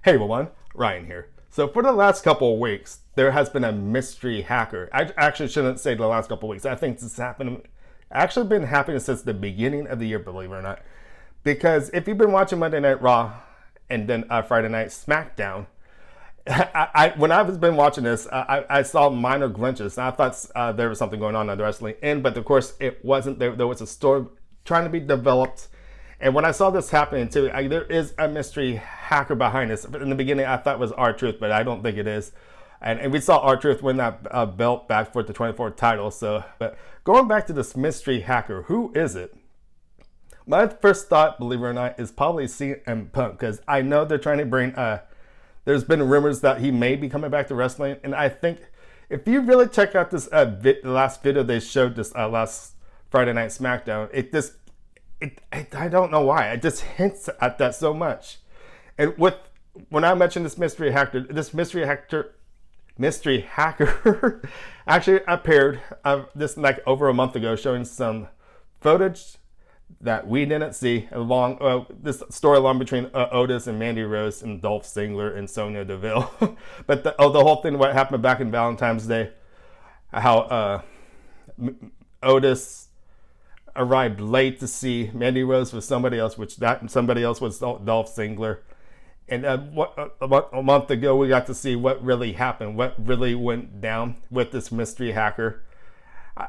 Hey everyone, Ryan here. So for the last couple of weeks, there has been a mystery hacker. I actually shouldn't say the last couple of weeks. I think this happened, actually been happening since the beginning of the year, believe it or not. Because if you've been watching Monday Night Raw and then Friday Night SmackDown, when I've been watching this, I saw minor glitches. And I thought there was something going on the wrestling end, but of course it wasn't. There was a story trying to be developed. And when I saw this happening too, there is a mystery hacker behind this. But in the beginning, I thought it was R-Truth, but I don't think it is. And we saw R-Truth win that belt back for the 24th title. So, but going back to this mystery hacker, who is it? My first thought, believe it or not, is probably CM Punk, because I know they're trying to bring. There's been rumors that he may be coming back to wrestling, and I think if you really check out this the last video they showed this last Friday Night SmackDown, I don't know why. It just hints at that so much. And when I mentioned this mystery hacker actually appeared this like over a month ago, showing some footage that we didn't see along this storyline between Otis and Mandy Rose and Dolph Ziggler and Sonya Deville. But the whole thing, what happened back in Valentine's Day, how Otis arrived late to see Mandy Rose with somebody else, which that somebody else was Dolph Ziggler. And a month ago, we got to see what really happened, what really went down with this mystery hacker.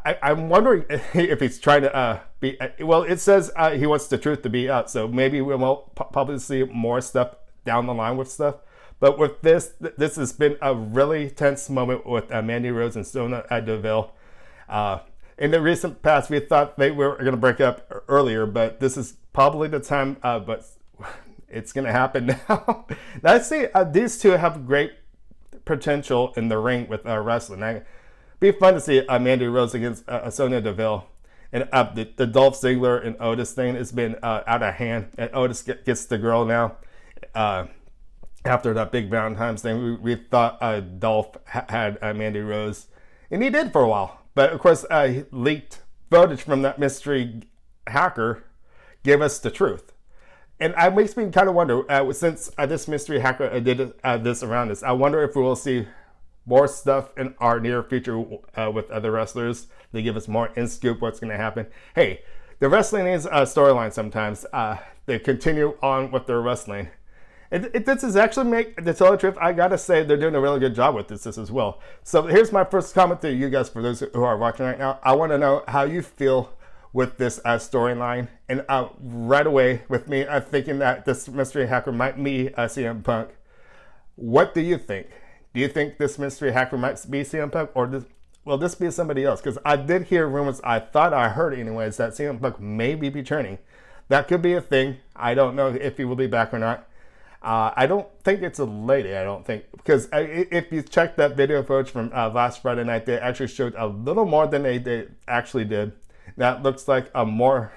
I'm wondering if he's trying to be. Well, it says he wants the truth to be out, so maybe we will probably see more stuff down the line with stuff. But with this has been a really tense moment with Mandy Rose and Sonya Deville. In the recent past, we thought they were going to break up earlier, but this is probably the time. But it's going to happen now. I see these two have great potential in the ring with wrestling. It'd be fun to see Mandy Rose against Sonya Deville. And the Dolph Ziggler and Otis thing has been out of hand. And Otis gets the girl now. After that big Valentine's thing, we thought Dolph had Mandy Rose. And he did for a while. But of course, leaked footage from that mystery hacker gave us the truth. And it makes me kind of wonder, since this mystery hacker did this around us, I wonder if we will see more stuff in our near future with other wrestlers. They give us more in-scoop what's going to happen. Hey, the wrestling is a storyline sometimes. They continue on with their wrestling. This is actually, to tell the truth, I gotta say they're doing a really good job with this as well. So here's my first comment to you guys, for those who are watching right now. I want to know how you feel with this storyline. And right away, with me thinking that this mystery hacker might be CM Punk. What do you think? Do you think this mystery hacker might be CM Punk, or will this be somebody else? Because I did hear rumors, I thought I heard anyways, that CM Punk may be returning. That could be a thing. I don't know if he will be back or not. I don't think it's a lady, I don't think. Because if you check that video footage from last Friday night, they actually showed a little more than they actually did. That looks like a more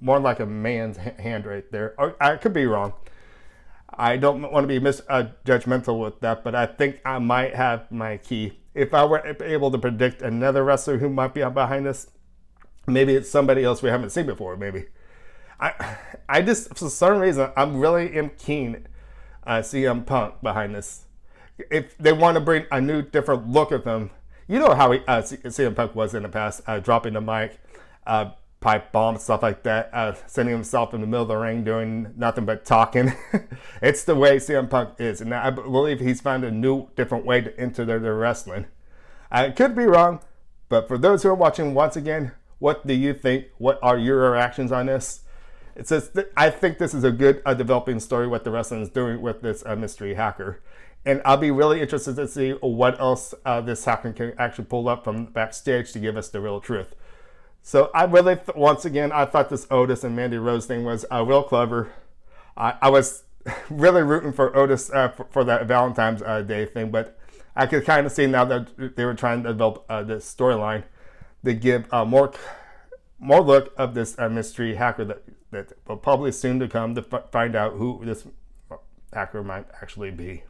like a man's hand right there. Or, I could be wrong. I don't want to be judgmental with that, but I think I might have my key. If I were able to predict another wrestler who might be behind this, maybe it's somebody else we haven't seen before, maybe. I just, for some reason, I'm really keen CM Punk behind this. If they want to bring a new, different look of him, you know how CM Punk was in the past, dropping the mic, pipe bomb, stuff like that, sending himself in the middle of the ring doing nothing but talking. It's the way CM Punk is, and I believe he's found a new, different way to enter their wrestling. I could be wrong, but for those who are watching, once again, what do you think? What are your reactions on this? It says, I think this is a good developing story, what the wrestling is doing with this mystery hacker. And I'll be really interested to see what else this hacker can actually pull up from backstage to give us the real truth. So I really, once again, I thought this Otis and Mandy Rose thing was real clever. I was really rooting for Otis for that Valentine's Day thing, but I could kind of see now that they were trying to develop this storyline to give more look of this mystery hacker that will probably soon to come, to find out who this hacker might actually be.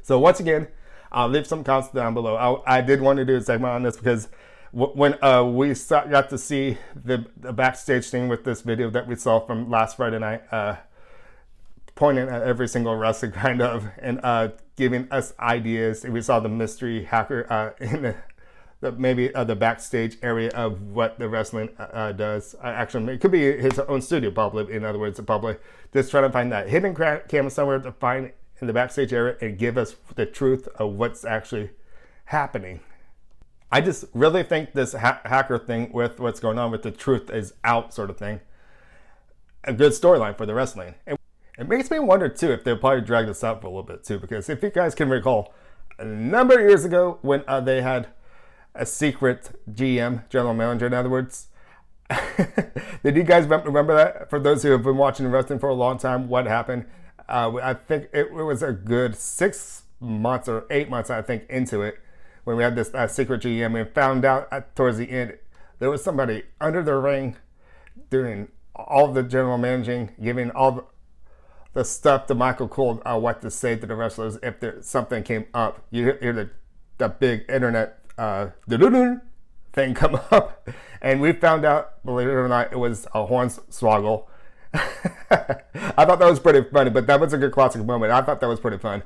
So once again, leave some comments down below. I did want to do a segment on this because when we got to see the backstage thing with this video that we saw from last Friday night, pointing at every single wrestler kind of, and giving us ideas. We saw the mystery hacker in maybe the backstage area of what the wrestling does. Actually, it could be his own studio, probably. In other words, probably just trying to find that hidden camera somewhere to find in the backstage area and give us the truth of what's actually happening. I just really think this hacker thing with what's going on with the truth is out sort of thing, a good storyline for the wrestling. And it makes me wonder too if they'll probably drag this out for a little bit too, because if you guys can recall, a number of years ago when they had a secret GM, general manager in other words, did you guys remember that? For those who have been watching wrestling for a long time, what happened? I think it was a good 6 months or 8 months, I think, into it, when we had this secret GM, and found out towards the end there was somebody under the ring doing all the general managing, giving all the stuff to Michael Cole, what to say to the wrestlers if something came up. You hear the big internet thing come up, and we found out, believe it or not, it was a hornswoggle. I thought that was pretty funny, but that was a good classic moment. I thought that was pretty fun.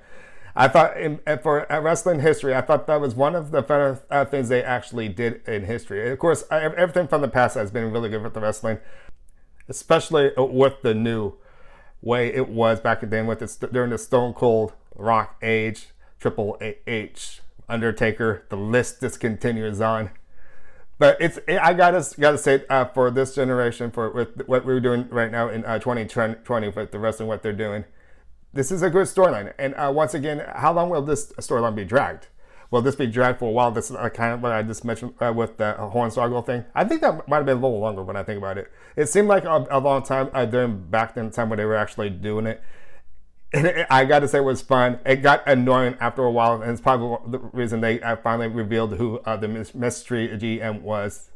I thought for wrestling history, I thought that was one of the fun things they actually did in history. And of course, everything from the past has been really good with the wrestling, especially with the new way it was back then during the Stone Cold Rock age, Triple H, Undertaker. The list just continues on. But I gotta say, for this generation, with what we're doing right now in 2020 with the wrestling, what they're doing, this is a good storyline. And once again, how long will this storyline be dragged? Will this be dragged for a while? This is kind of what I just mentioned with the Hornswoggle thing. I think that might have been a little longer when I think about it. It seemed like a long time during back then time when they were actually doing it. And I got to say, it was fun. It got annoying after a while, and it's probably the reason they finally revealed who the mystery GM was.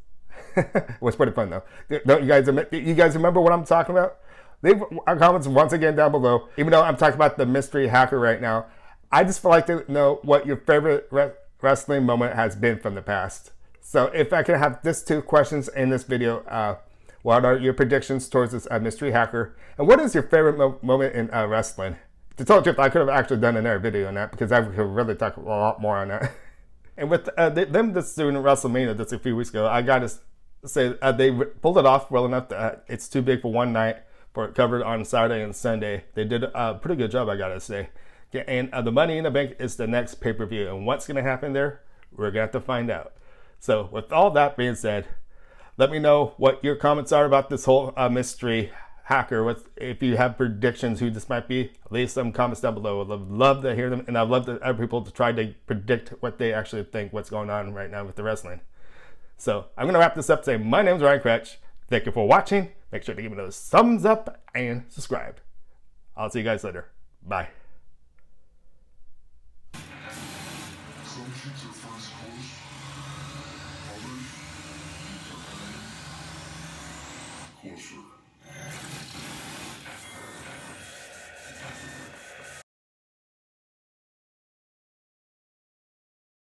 It was pretty fun, though. Don't you guys remember what I'm talking about? Leave comments once again down below. Even though I'm talking about the mystery hacker right now, I just would like to know what your favorite wrestling moment has been from the past. So if I can have just 2 questions in this video, what are your predictions towards this mystery hacker? And what is your favorite moment in wrestling? To tell the truth, I could have actually done another video on that, because I could really talk a lot more on that. And with them just doing WrestleMania just a few weeks ago, I got to say they pulled it off well enough that it's too big for one night for it covered on Saturday and Sunday. They did a pretty good job, I got to say. And the Money in the Bank is the next pay-per-view. And what's going to happen there? We're going to have to find out. So with all that being said, let me know what your comments are about this whole mystery hacker. If you have predictions who this might be, leave some comments down below. I'd love to hear them, and I'd love other people to try to predict what they actually think what's going on right now with the wrestling. So I'm going to wrap this up saying my name is Ryan Kretsch. Thank you for watching. Make sure to give me those thumbs up and subscribe. I'll see you guys later. Bye. Closer.